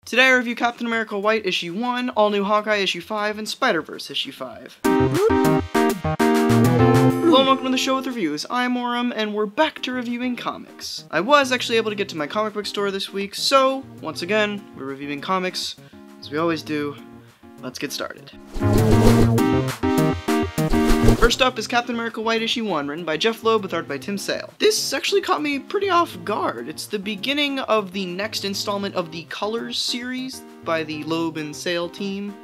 Today I review Captain America White Issue 1, All New Hawkeye Issue 5, and Spider-Verse Issue 5. Hello and welcome to the show with reviews. I'm Auram, and we're back to reviewing comics. I was actually able to get to my comic book store this week, so, once again, we're reviewing comics, as we always do. Let's get started. First up is Captain America White Issue 1, written by Jeff Loeb with art by Tim Sale. This actually caught me pretty off guard. It's the beginning of the next installment of the Colors series by the Loeb and Sale team.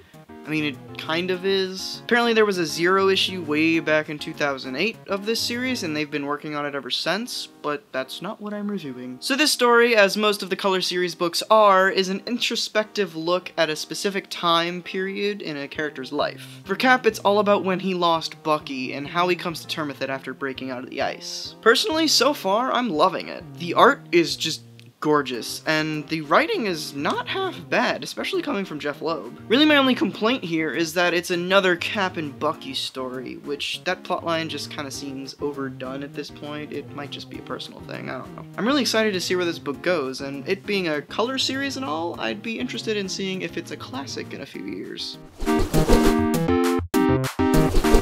I mean, it kind of is. Apparently there was a zero issue way back in 2008 of this series, and they've been working on it ever since, but that's not what I'm reviewing. So this story, as most of the Color series books are, is an introspective look at a specific time period in a character's life. For Cap, it's all about when he lost Bucky, and how he comes to terms with it after breaking out of the ice. Personally, so far, I'm loving it. The art is just gorgeous, and the writing is not half bad, especially coming from Jeff Loeb. Really my only complaint here is that it's another Cap and Bucky story, which that plotline just kind of seems overdone at this point. It might just be a personal thing, I don't know. I'm really excited to see where this book goes, and it being a Color series and all, I'd be interested in seeing if it's a classic in a few years.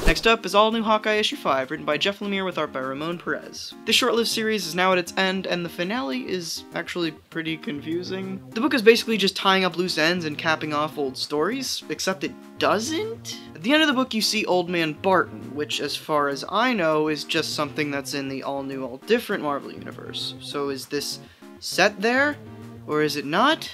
Next up is All New Hawkeye Issue 5, written by Jeff Lemire with art by Ramon Perez. This short-lived series is now at its end, and the finale is actually pretty confusing. The book is basically just tying up loose ends and capping off old stories, except it doesn't? At the end of the book you see Old Man Barton, which as far as I know is just something that's in the all-new, all-different Marvel universe. So is this set there? Or is it not?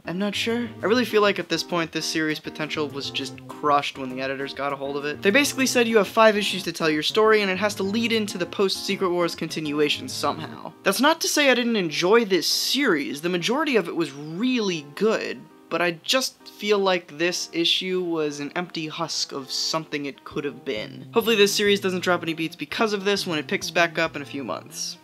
I'm not sure. I really feel like at this point this series' potential was just crushed when the editors got a hold of it. They basically said you have 5 issues to tell your story and it has to lead into the post-Secret Wars continuation somehow. That's not to say I didn't enjoy this series. The majority of it was really good, but I just feel like this issue was an empty husk of something it could have been. Hopefully this series doesn't drop any beats because of this when it picks back up in a few months.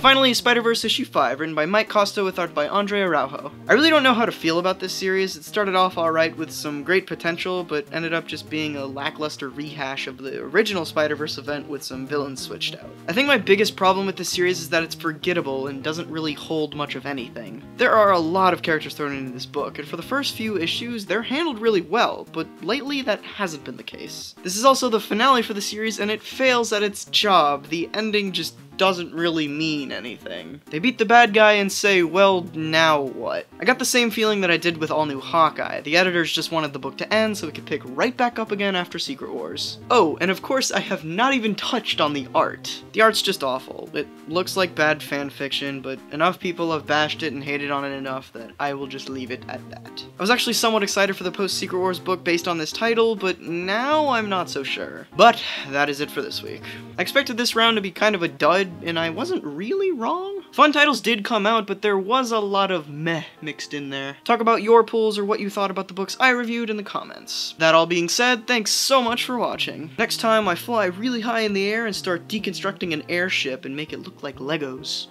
Finally, Spider-Verse Issue 5, written by Mike Costa with art by Andre Araujo. I really don't know how to feel about this series. It started off alright with some great potential, but ended up just being a lackluster rehash of the original Spider-Verse event with some villains switched out. I think my biggest problem with this series is that it's forgettable and doesn't really hold much of anything. There are a lot of characters thrown into this book, and for the first few issues, they're handled really well, but lately that hasn't been the case. This is also the finale for the series, and it fails at its job. The ending just doesn't really mean anything. They beat the bad guy and say, well, now what? I got the same feeling that I did with All New Hawkeye. The editors just wanted the book to end so it could pick right back up again after Secret Wars. Oh, and of course I have not even touched on the art. The art's just awful. It looks like bad fan fiction, but enough people have bashed it and hated on it enough that I will just leave it at that. I was actually somewhat excited for the post-Secret Wars book based on this title, but now I'm not so sure. But that is it for this week. I expected this round to be kind of a dud, and I wasn't really wrong. Fun titles did come out, but there was a lot of meh mixed in there. Talk about your pulls or what you thought about the books I reviewed in the comments. That all being said, thanks so much for watching. Next time I fly really high in the air and start deconstructing an airship and make it look like Legos.